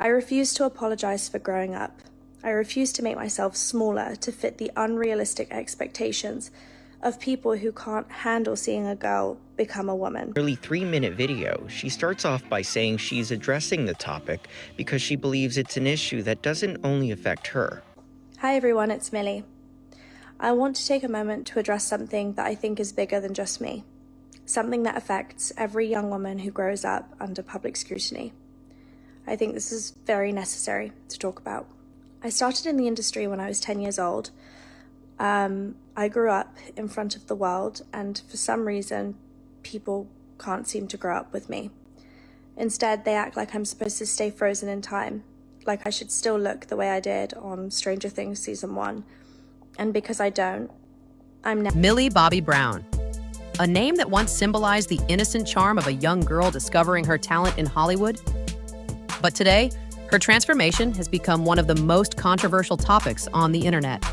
I refuse to apologize for growing up. I refuse to make myself smaller to fit the unrealistic expectations of people who can't handle seeing a girl become a woman. Nearly 3-minute video, she starts off by saying she's addressing the topic because she believes it's an issue that doesn't only affect her. Hi everyone, it's Millie. I want to take a moment to address something that I think is bigger than just me. Something that affects every young woman who grows up under public scrutiny. I think this is very necessary to talk about. I started in the industry when I was 10 years old. I grew up in front of the world, and for some reason, people can't seem to grow up with me. Instead, they act like I'm supposed to stay frozen in time, like I should still look the way I did on Stranger Things Season 1. And because I don't, I'm now Millie Bobby Brown, a name that once symbolized the innocent charm of a young girl discovering her talent in Hollywood. But today, her transformation has become one of the most controversial topics on the internet.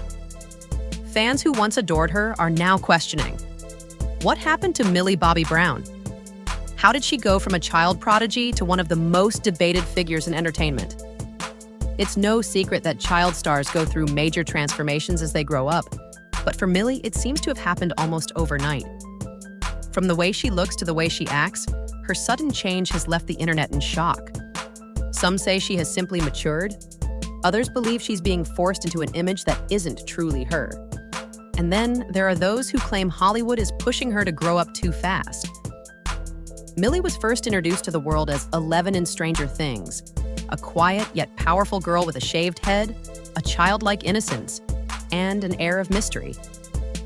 Fans who once adored her are now questioning, what happened to Millie Bobby Brown? How did she go from a child prodigy to one of the most debated figures in entertainment? It's no secret that child stars go through major transformations as they grow up, but for Millie, it seems to have happened almost overnight. From the way she looks to the way she acts, her sudden change has left the internet in shock. Some say she has simply matured. Others believe she's being forced into an image that isn't truly her. And then there are those who claim Hollywood is pushing her to grow up too fast. Millie was first introduced to the world as 11 in Stranger Things, a quiet yet powerful girl with a shaved head, a childlike innocence, and an air of mystery.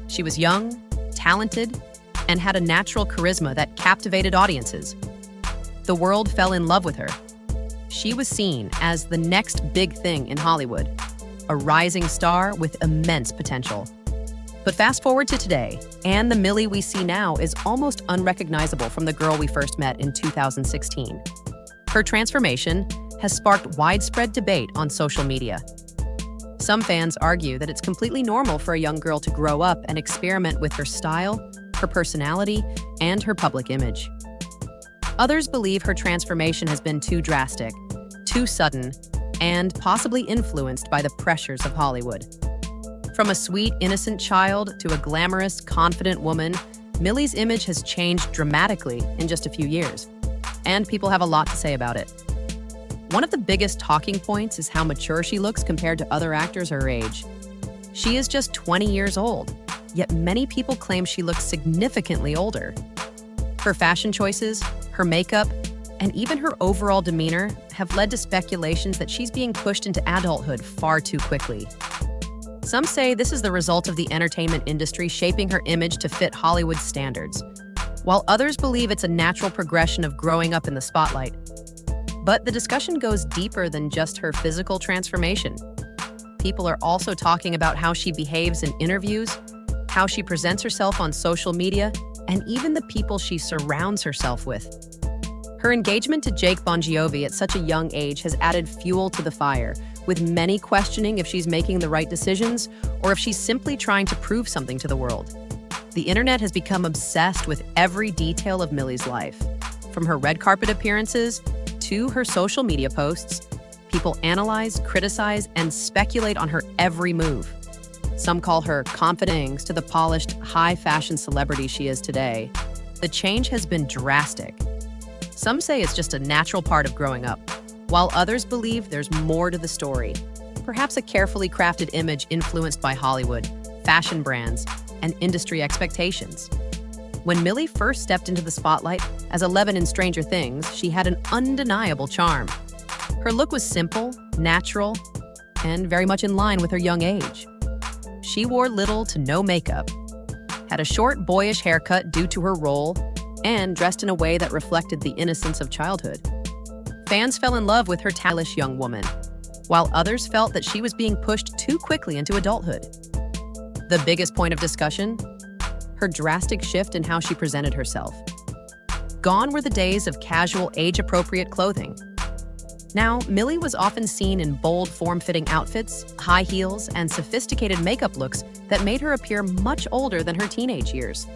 She was young, talented, and had a natural charisma that captivated audiences. The world fell in love with her. She was seen as the next big thing in Hollywood, a rising star with immense potential. But fast forward to today, and the Millie we see now is almost unrecognizable from the girl we first met in 2016. Her transformation has sparked widespread debate on social media. Some fans argue that it's completely normal for a young girl to grow up and experiment with her style, her personality, and her public image. Others believe her transformation has been too drastic, too sudden, and possibly influenced by the pressures of Hollywood. From a sweet, innocent child to a glamorous, confident woman, Millie's image has changed dramatically in just a few years, and people have a lot to say about it. One of the biggest talking points is how mature she looks compared to other actors her age. She is just 20 years old, yet many people claim she looks significantly older. Her fashion choices, her makeup, and even her overall demeanor have led to speculations that she's being pushed into adulthood far too quickly. Some say this is the result of the entertainment industry shaping her image to fit Hollywood standards, while others believe it's a natural progression of growing up in the spotlight. But the discussion goes deeper than just her physical transformation. People are also talking about how she behaves in interviews, how she presents herself on social media, and even the people she surrounds herself with. Her engagement to Jake Bongiovi at such a young age has added fuel to the fire, with many questioning if she's making the right decisions or if she's simply trying to prove something to the world. The internet has become obsessed with every detail of Millie's life. From her red carpet appearances to her social media posts, people analyze, criticize, and speculate on her every move. Some call her confident to the polished, high-fashion celebrity she is today. The change has been drastic. Some say it's just a natural part of growing up, while others believe there's more to the story. Perhaps a carefully crafted image influenced by Hollywood, fashion brands, and industry expectations. When Millie first stepped into the spotlight as 11 in Stranger Things, she had an undeniable charm. Her look was simple, natural, and very much in line with her young age. She wore little to no makeup, had a short, boyish haircut due to her role, and dressed in a way that reflected the innocence of childhood. Fans fell in love with her stylish young woman, while others felt that she was being pushed too quickly into adulthood. The biggest point of discussion? Her drastic shift in how she presented herself. Gone were the days of casual, age-appropriate clothing. Now, Millie was often seen in bold, form-fitting outfits, high heels, and sophisticated makeup looks that made her appear much older than her teenage years.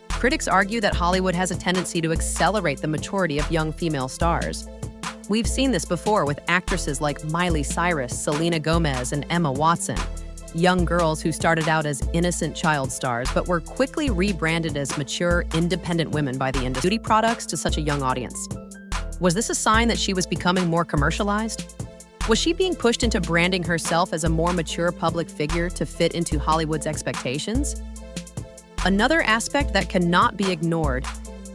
Critics argue that Hollywood has a tendency to accelerate the maturity of young female stars. We've seen this before with actresses like Miley Cyrus, Selena Gomez, and Emma Watson. Young girls who started out as innocent child stars but were quickly rebranded as mature, independent women by the industry. Beauty products to such a young audience. Was this a sign that she was becoming more commercialized? Was she being pushed into branding herself as a more mature public figure to fit into Hollywood's expectations? Another aspect that cannot be ignored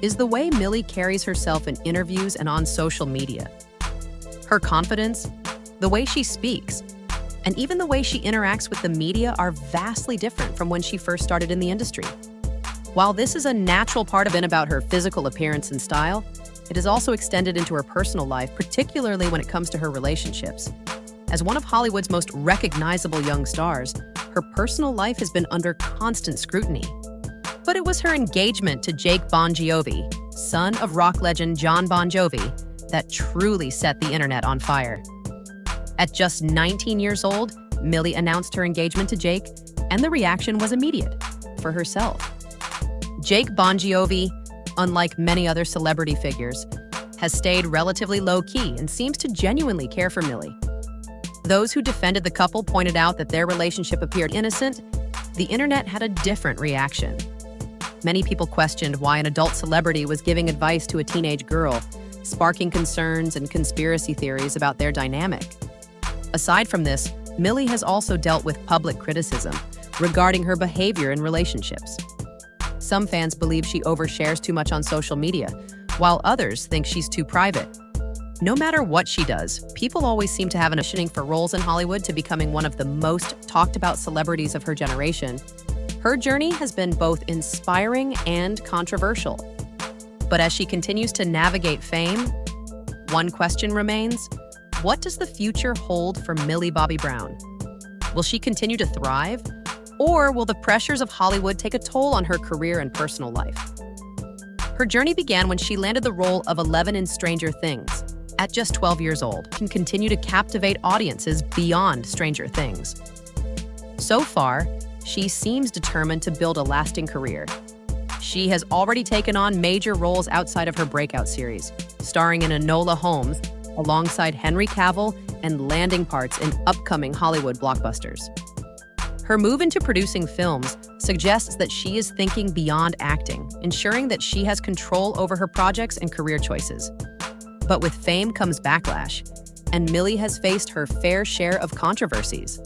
is the way Millie carries herself in interviews and on social media. Her confidence, the way she speaks, and even the way she interacts with the media are vastly different from when she first started in the industry. While this is a natural part of it about her physical appearance and style, it is also extended into her personal life, particularly when it comes to her relationships. As one of Hollywood's most recognizable young stars, her personal life has been under constant scrutiny. But it was her engagement to Jake Bongiovi, son of rock legend Jon Bon Jovi, that truly set the internet on fire. At just 19 years old, Millie announced her engagement to Jake, and the reaction was immediate for herself. Jake Bongiovi, unlike many other celebrity figures, has stayed relatively low-key and seems to genuinely care for Millie. Those who defended the couple pointed out that their relationship appeared innocent. The internet had a different reaction. Many people questioned why an adult celebrity was giving advice to a teenage girl, sparking concerns and conspiracy theories about their dynamic. Aside from this, Millie has also dealt with public criticism regarding her behavior in relationships. Some fans believe she overshares too much on social media, while others think she's too private. No matter what she does, people always seem to have an auditioning for roles in Hollywood to becoming one of the most talked about celebrities of her generation. Her journey has been both inspiring and controversial. But as she continues to navigate fame, one question remains: what does the future hold for Millie Bobby Brown? Will she continue to thrive? Or will the pressures of Hollywood take a toll on her career and personal life? Her journey began when she landed the role of 11 in Stranger Things. At just 12 years old, she can continue to captivate audiences beyond Stranger Things. So far, she seems determined to build a lasting career. She has already taken on major roles outside of her breakout series, starring in Enola Holmes alongside Henry Cavill and landing parts in upcoming Hollywood blockbusters. Her move into producing films suggests that she is thinking beyond acting, ensuring that she has control over her projects and career choices. But with fame comes backlash, and Millie has faced her fair share of controversies.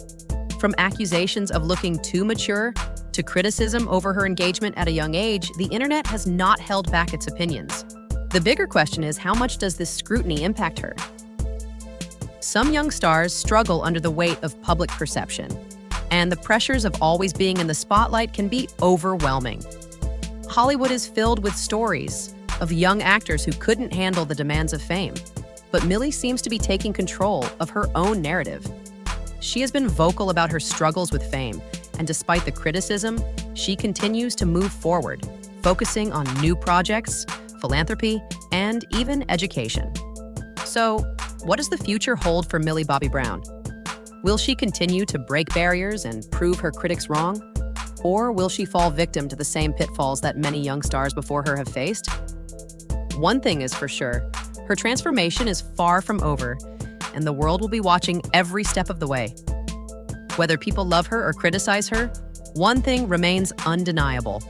From accusations of looking too mature to criticism over her engagement at a young age, the internet has not held back its opinions. The bigger question is, how much does this scrutiny impact her? Some young stars struggle under the weight of public perception, and the pressures of always being in the spotlight can be overwhelming. Hollywood is filled with stories of young actors who couldn't handle the demands of fame, but Millie seems to be taking control of her own narrative. She has been vocal about her struggles with fame, and despite the criticism, she continues to move forward, focusing on new projects, philanthropy, and even education. So, what does the future hold for Millie Bobby Brown? Will she continue to break barriers and prove her critics wrong? Or will she fall victim to the same pitfalls that many young stars before her have faced? One thing is for sure, her transformation is far from over, and the world will be watching every step of the way. Whether people love her or criticize her, one thing remains undeniable.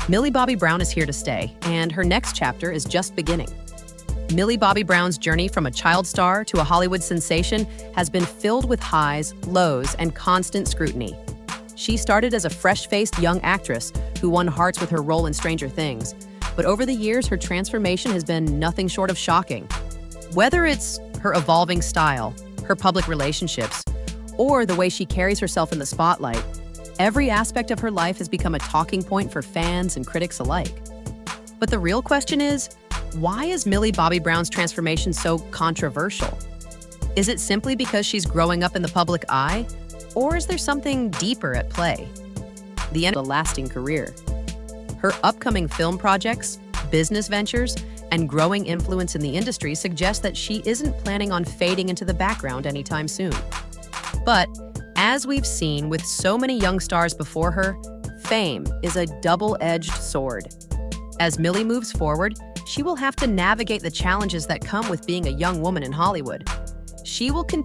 Millie Bobby Brown is here to stay, and her next chapter is just beginning. Millie Bobby Brown's journey from a child star to a Hollywood sensation has been filled with highs, lows, and constant scrutiny. She started as a fresh-faced young actress who won hearts with her role in Stranger Things, but over the years, her transformation has been nothing short of shocking. Whether it's her evolving style, her public relationships, or the way she carries herself in the spotlight, every aspect of her life has become a talking point for fans and critics alike. But the real question is, why is Millie Bobby Brown's transformation so controversial? Is it simply because she's growing up in the public eye? Or is there something deeper at play? The end of a lasting career. Her upcoming film projects, business ventures, and growing influence in the industry suggest that she isn't planning on fading into the background anytime soon. But, as we've seen with so many young stars before her, fame is a double-edged sword. As Millie moves forward, she will have to navigate the challenges that come with being a young woman in Hollywood. She will continue